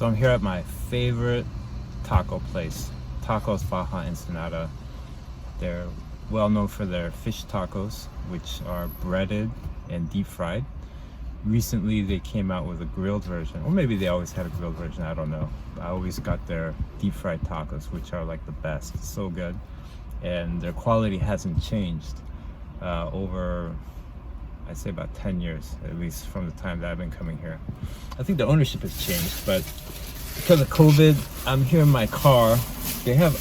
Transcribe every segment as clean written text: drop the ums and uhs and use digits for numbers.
So I'm here at my favorite taco place, Tacos Baja Ensenada. They're well known for their fish tacos, which are breaded and deep fried. Recently they came out with a grilled version, or maybe they always had a grilled version, I don't know. I always got their deep fried tacos, which are like the best. So good, and their quality hasn't changed over, I'd say, about 10 years, at least from the time that I've been coming here. I think the ownership has changed, but because of COVID, I'm here in my car. They had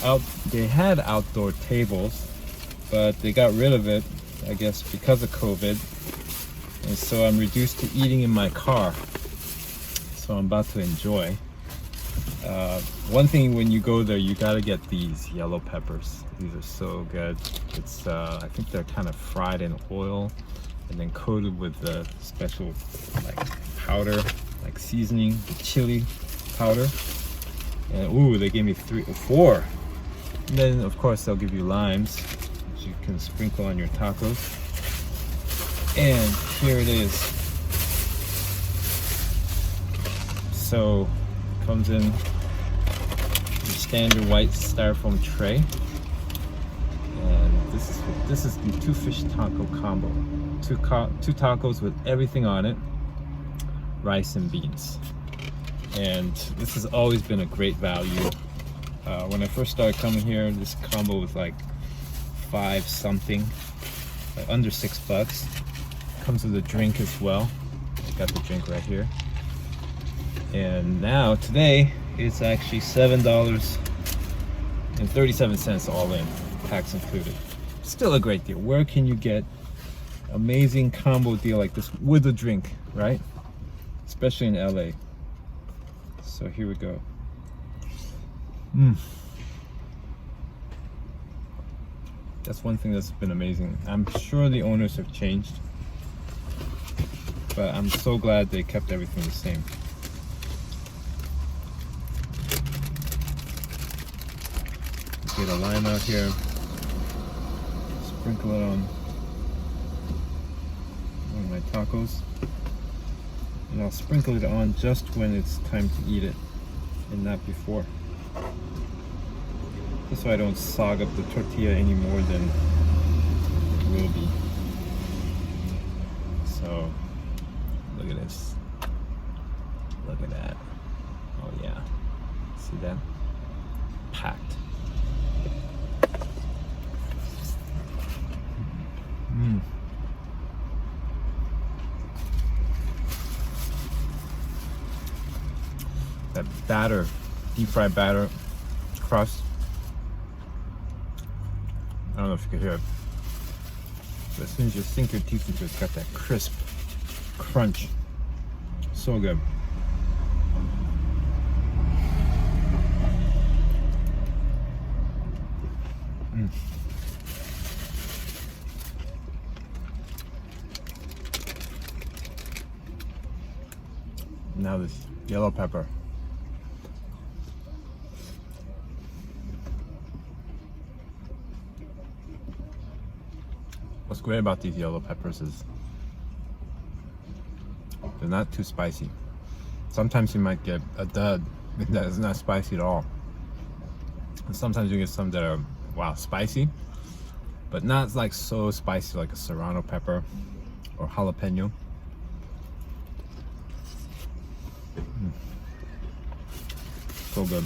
outdoor tables, but they got rid of it, I guess, because of COVID. And so I'm reduced to eating in my car. So I'm about to enjoy. One thing, when you go there, you gotta get these yellow peppers. These are so good. It's I think they're kind of fried in oil and then coated with the special like powder, like seasoning, the chili powder. And ooh, they gave me 3 or 4. And then of course they'll give you limes, which you can sprinkle on your tacos. And here it is. So it comes in your standard white styrofoam tray. And this is the 2 fish taco combo. 2 tacos with everything on it, rice and beans. And this has always been a great value. When I first started coming here, this combo was like 5 something, like under $6. Comes with a drink as well. Got the drink right here. And now today it's actually $7.37 all in, tax included. Still a great deal. Where can you get amazing combo deal like this with a drink, right? Especially in LA. So here we go. That's one thing that's been amazing. I'm sure the owners have changed, but I'm so glad they kept everything the same. Get a lime out here, sprinkle it on one of my tacos, and I'll sprinkle it on just when it's time to eat it and not before. This way I don't sog up the tortilla any more than it will be. So look at this. Look at that. Oh yeah. See that? Packed. That batter, deep fried batter crust. I don't know if you can hear it, but as soon as you sink your teeth into it, it's got that crisp crunch. So good. Now this yellow pepper. What's great about these yellow peppers is they're not too spicy. Sometimes you might get a dud that is not spicy at all. And sometimes you get some that are, wow, spicy, but not like so spicy like a serrano pepper or jalapeno. So good.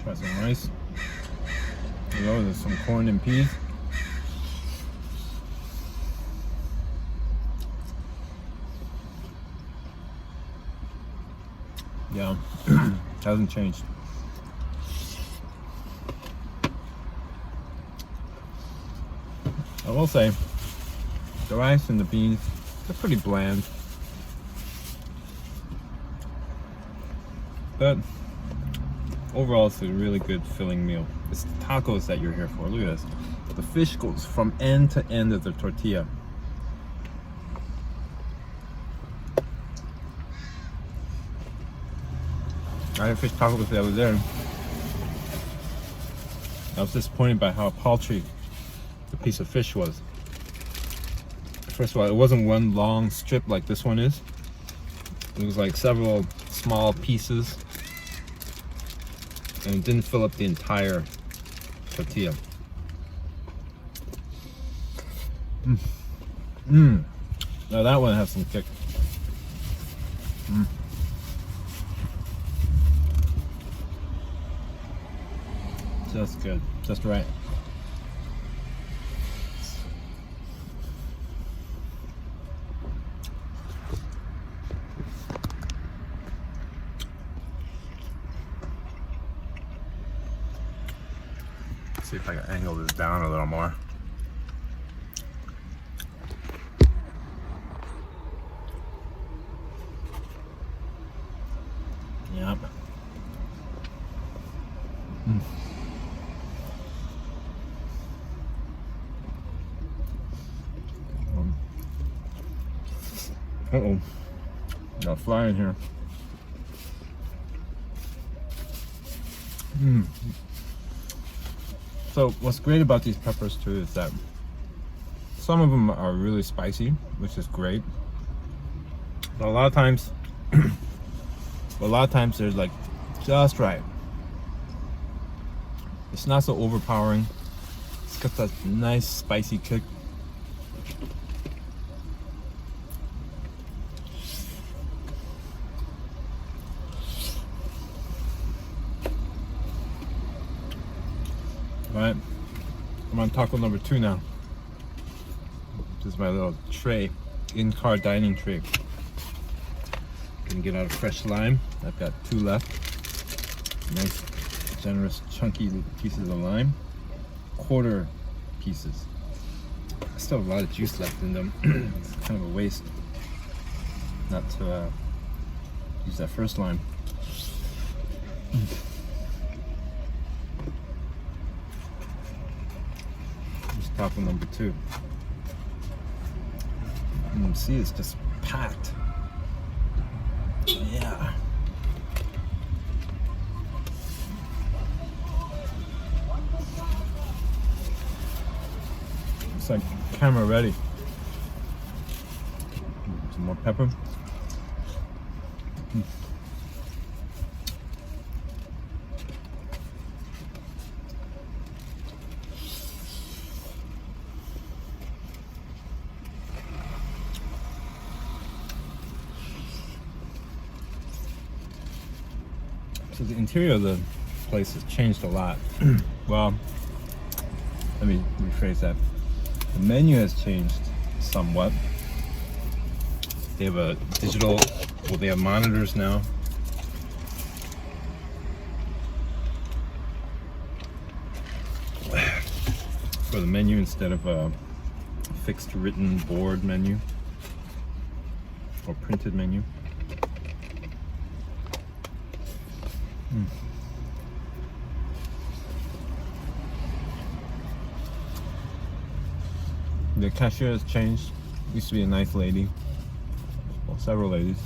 Try some rice. You know, there's some corn and peas. Yeah, hasn't changed. I will say, the rice and the beans, they're pretty bland. But overall, it's a really good filling meal. It's the tacos that you're here for. Look at this. The fish goes from end to end of the tortilla. I had fish tacos the other day. I was disappointed by how paltry the piece of fish was. First of all, it wasn't one long strip like this one is. It was like several small pieces, and it didn't fill up the entire tortilla. Now that one has some kick. Just good, just right. See if I can angle this down a little more. Yep. Uh-oh. Got a fly in here. So what's great about these peppers too is that some of them are really spicy, which is great. But a lot of times there's like just right. It's not so overpowering. It's got that nice spicy kick. Alright, I'm on taco number 2 now. This is my little tray, in-car dining tray. Gonna get out a fresh lime. I've got 2 left. Nice, generous, chunky pieces of lime. Quarter pieces. I still have a lot of juice left in them. It's kind of a waste not to use that first lime. Taco number 2. See, it's just packed. Yeah. It's like camera ready. Some more pepper. So the interior of the place has changed a lot. Well, let me rephrase that. The menu has changed somewhat. They have a digital, well, they have monitors now. For the menu instead of a fixed written board menu or printed menu. The cashier has changed. Used to be a nice lady. Well, several ladies.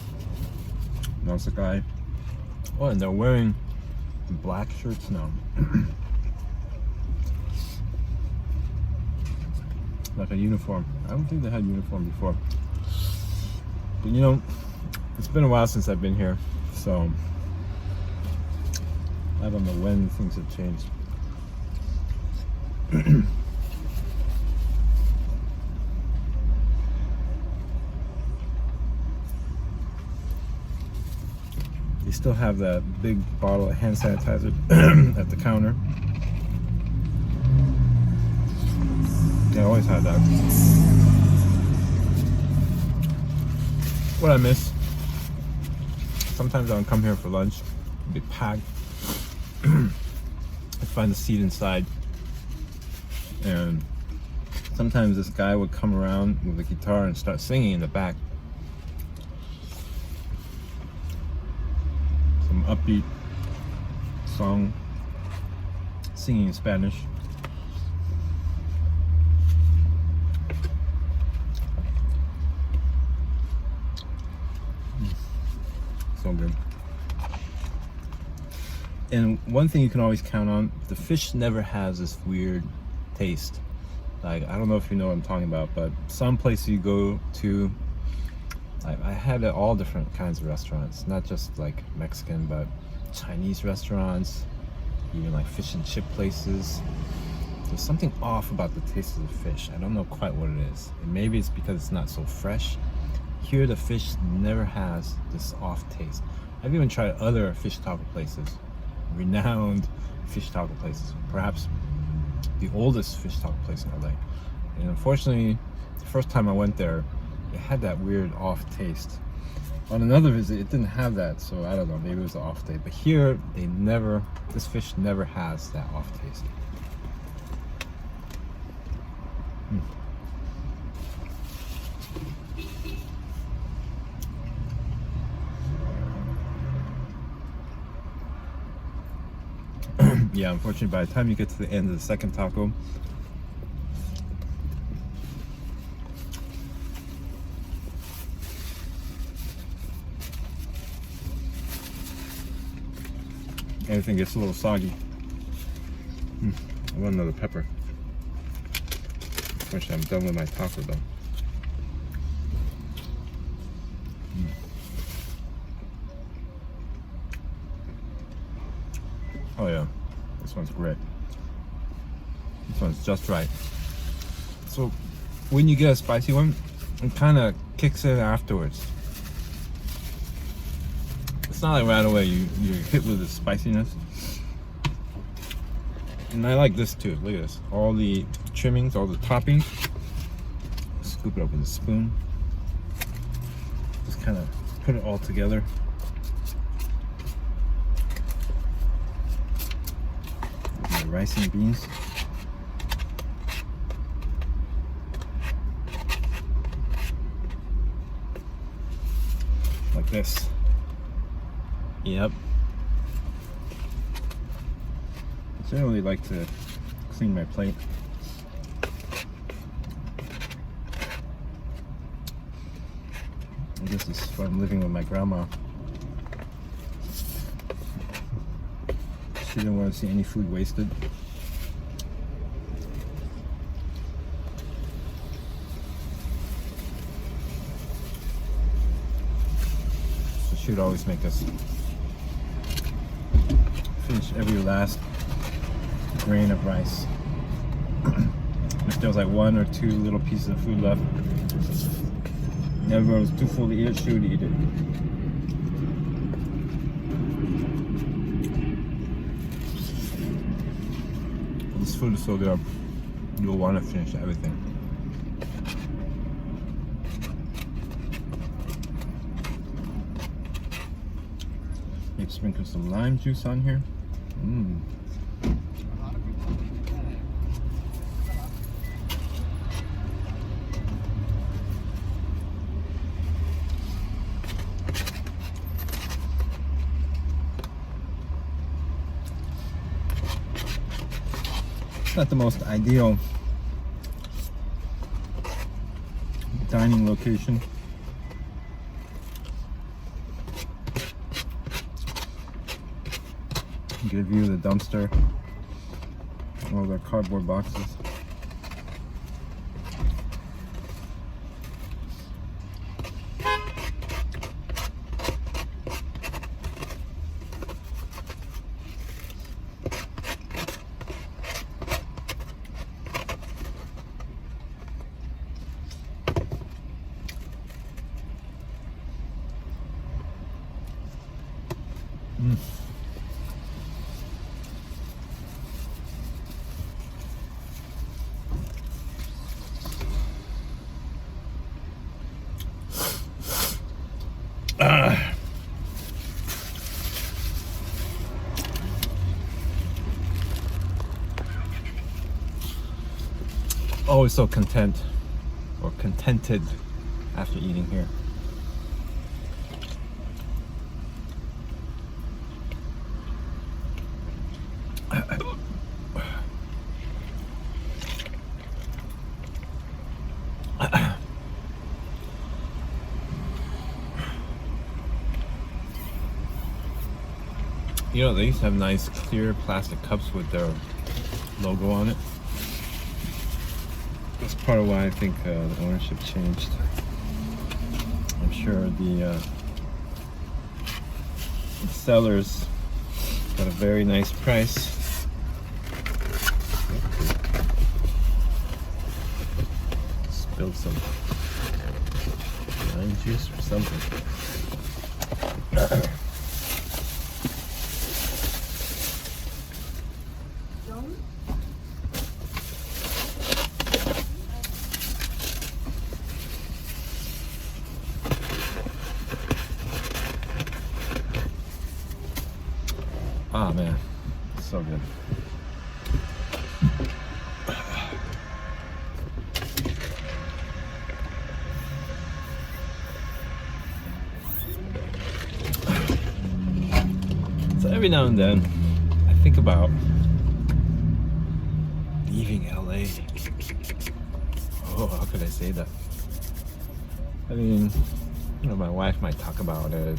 Now it's a guy. Oh, and they're wearing black shirts now. Like a uniform. I don't think they had uniform before. But you know, it's been a while since I've been here, so I don't know when things have changed. They still have that big bottle of hand sanitizer at the counter. They always had that. What I miss, sometimes I would come here for lunch, it'd be packed. I'd find a seat inside, and sometimes this guy would come around with a guitar and start singing in the back. Some upbeat song, singing in Spanish. So good. And one thing you can always count on, the fish never has this weird taste. Like, I don't know if you know what I'm talking about, but some places you go to, I had at all different kinds of restaurants, not just like Mexican, but Chinese restaurants, even like fish and chip places. There's something off about the taste of the fish. I don't know quite what it is. And maybe it's because it's not so fresh. Here the fish never has this off taste. I've even tried other fish taco places, renowned fish taco places, perhaps the oldest fish taco place in LA. And unfortunately, the first time I went there, it had that weird off taste. On another visit, it didn't have that, so I don't know, maybe it was an off day. But here, this fish never has that off taste. Yeah, unfortunately, by the time you get to the end of the second taco, everything gets a little soggy. I want another pepper. Unfortunately, I'm done with my taco though. Oh yeah, this one's great. This one's just right. So when you get a spicy one, it kind of kicks in afterwards. It's not like right away you're hit with the spiciness. And I like this too. Look at this. All the trimmings, all the toppings. Scoop it up with a spoon. Just kind of put it all together. The rice and beans. Like this. Yep. I generally like to clean my plate. And this is from living with my grandma. She didn't want to see any food wasted. So she would always make us finish every last grain of rice. If there was like one or two little pieces of food left, and everyone was too full to eat it, she would eat it. This food is so good, you'll want to finish everything. Maybe sprinkle some lime juice on here. It's not the most ideal dining location. Get a view of the dumpster, all their cardboard boxes. Always so content or contented after eating here. You know, they used to have nice clear plastic cups with their logo on it. That's part of why I think the ownership changed. I'm sure the sellers got a very nice price. Spilled some lime juice or something. Ah, man, so good. So every now and then, I think about leaving LA. Oh, how could I say that? I mean, you know, my wife might talk about it.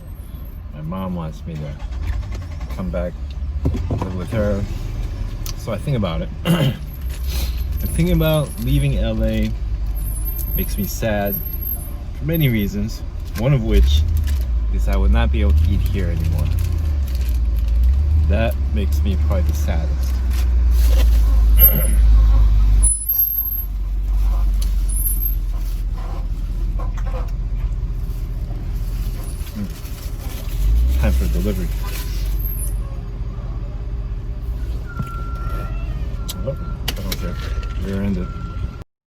My mom wants me to come back, live with her. So I think about it. And thinking about leaving LA makes me sad for many reasons. One of which is I would not be able to eat here anymore. That makes me probably the saddest. Time for delivery.